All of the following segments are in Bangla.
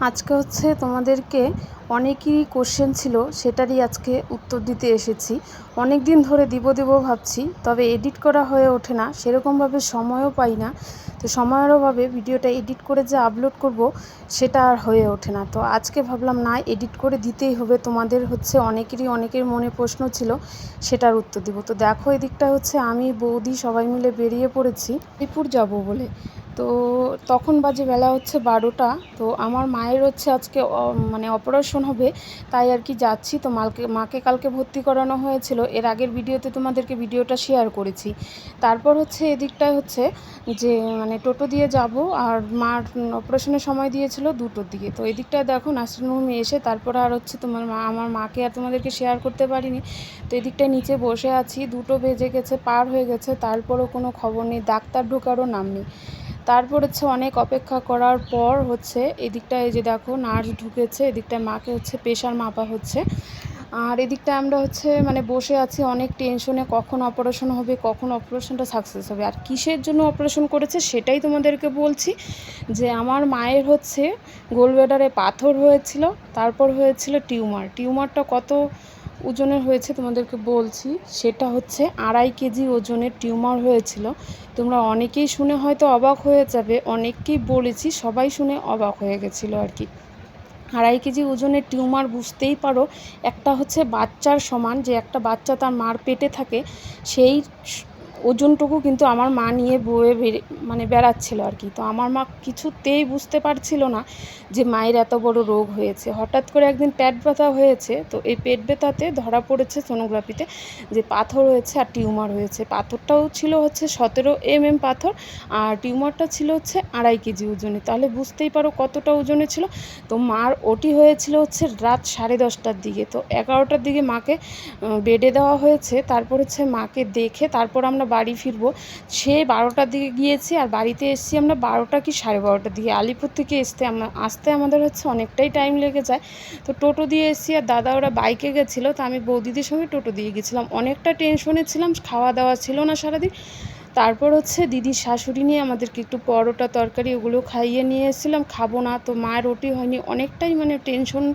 আজকে হচ্ছে তোমাদেরকে অনেকই কোশ্চেন ছিল, সেটারই আজকে উত্তর দিতে এসেছি। অনেক দিন ধরে দিব ভাবছি, তবে এডিট করা হয়ে ওঠে না, সেরকমভাবে সময়ও পাই না। তো সময়ের অভাবে ভিডিওটা এডিট করে যে আপলোড করব সেটা আর হয়ে ওঠে না। তো আজকে ভাবলাম না, এডিট করে দিতেই হবে। তোমাদের হচ্ছে অনেকের মনে প্রশ্ন ছিল, সেটার উত্তর দিব। তো দেখো, এদিকটা হচ্ছে আমি বৌদি সবাই মিলে বেরিয়ে পড়েছি আলিপুর যাব বলে। তো তখন বাজে বেলা হচ্ছে 12টা। তো আমার মায়ের হচ্ছে আজকে অপারেশন হবে, তাই আর কি যাচ্ছি। তো মাকে কালকে ভর্তি করানো হয়েছিল, এর আগের ভিডিওতে তোমাদেরকে ভিডিওটা শেয়ার করেছি। তারপর হচ্ছে এদিকটায় হচ্ছে যে টোটো দিয়ে যাব, আর মার অপারেশনের সময় দিয়েছিল 2টোর দিকে। তো এদিকটায় দেখো নার্সিংহোমে এসে তারপরে আর হচ্ছে আমার মাকে আর তোমাদেরকে শেয়ার করতে পারিনি। তো এদিকটায় নিচে বসে আছি, 2টো বেজে গেছে, পার হয়ে গেছে, তারপরও কোনো খবর নেই, ডাক্তার ঢোকারও নাম নেই। তারপর হচ্ছে অনেক অপেক্ষা করার পর হচ্ছে এদিকটায় এই যে দেখো নার্স ঢুকেছে, এদিকটায় মাকে হচ্ছে প্রেশার মাপা হচ্ছে। আর এদিকটা আমরা হচ্ছে বসে আছি অনেক টেনশনে, কখন অপারেশন হবে, কখন অপারেশনটা সাকসেস হবে। আর কিসের জন্য অপারেশন করেছে সেটাই তোমাদেরকে বলছি। যে আমার মায়ের হচ্ছে গোলব্লাডারে পাথর হয়েছিল, তারপর হয়েছিল টিউমারটা কত ওজনের হয়েছে তোমাদেরকে বলছি। সেটা হচ্ছে 2.5 কেজি ওজনের টিউমার হয়েছিল। তোমরা অনেকেই শুনে হয়তো অবাক হয়ে যাবে, অনেককেই বলেছি, সবাই শুনে অবাক হয়ে গেছিলো আর কি। 2.5 কেজি ওজনের টিউমার, বুঝতেই পারো একটা হচ্ছে বাচ্চার সমান, যে একটা বাচ্চা তার মার পেটে থাকে সেই ওজনটুকু কিন্তু আমার মা নিয়ে বয়ে বেড়াচ্ছিল আর কি। তো আমার মা কিছুতেই বুঝতে পারছিল না যে মায়ের এত বড় রোগ হয়েছে। হঠাৎ করে একদিন পেট ব্যথা হয়েছে, তো এই পেট ব্যথাতে ধরা পড়েছে সোনোগ্রাফিতে যে পাথর হয়েছে আর টিউমার হয়েছে। পাথরটাও ছিল হচ্ছে 17 mm পাথর, আর টিউমারটা ছিল হচ্ছে 2.5 কেজি ওজনে। তাহলে বুঝতেই পারো কতটা ওজনে ছিল। তো মার ওটি হয়েছিল হচ্ছে রাত 10:30টার দিকে। তো 11টার দিকে মাকে বেডে দেওয়া হয়েছে। তারপর হচ্ছে মাকে দেখে তারপর আমরা বাড়ি ফিরবো। সে 12টার দিকে গিয়েছি, আর বাড়িতে এসেছি আমরা 12টা কি 12:30টার দিকে। আলিপুর থেকে আসতে আমাদের হচ্ছে অনেকটাই টাইম লেগে যায়। তো টোটো দিয়ে এসেছি, আর দাদা ওরা বাইকে গেছিলো, তো আমি বৌদিদের সঙ্গে টোটো দিয়ে গেছিলাম। অনেকটা টেনশনে ছিলাম, খাওয়া দাওয়া ছিল না সারাদিন। তারপর হচ্ছে দিদির শাশুড়ি নিয়ে আমাদেরকে একটু পরোটা তরকারি ওগুলো খাইয়ে নিয়ে এসেছিলাম, খাবো না। তো মায়ের ওটি হয়নি, অনেকটাই টেনশন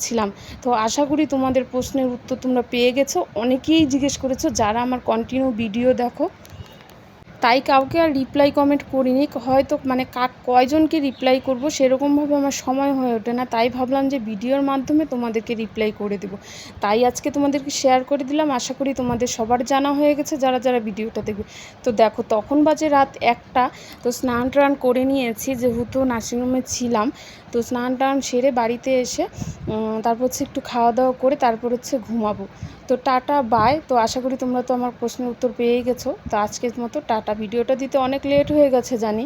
ছিলাম। তো আশা করি তোমাদের প্রশ্নের উত্তর তোমরা পেয়ে গেছো। অনেকেই জিজ্ঞেস করেছো যারা আমার কন্টিনিউ ভিডিও দেখো, তাই কাউকে আর রিপ্লাই কমেন্ট করিনি। হয়তো কয়জনকে রিপ্লাই করব সেরকমভাবে আমার সময় হয়ে ওঠে না, তাই ভাবলাম যে ভিডিওর মাধ্যমে তোমাদেরকে রিপ্লাই করে দেব। তাই আজকে তোমাদেরকে শেয়ার করে দিলাম। আশা করি তোমাদের সবার জানা হয়ে গেছে যারা যারা ভিডিওটা দেখবে। তো দেখো তখন বাজে রাত 1টা। তো স্নান টান করে নিয়েছি, যেহেতু নার্সিংহোমে ছিলাম। তো স্নান টান সেরে বাড়িতে এসে তারপর হচ্ছে একটু খাওয়া দাওয়া করে তারপর হচ্ছে ঘুমাবো। তো টাটা বাই। তো আশা করি তোমরা তো আমার প্রশ্নের উত্তর পেয়েই গেছো। তো আজকের মতো টাটা। ভিডিওটা দিতে অনেক লেট হয়ে গেছে জানি।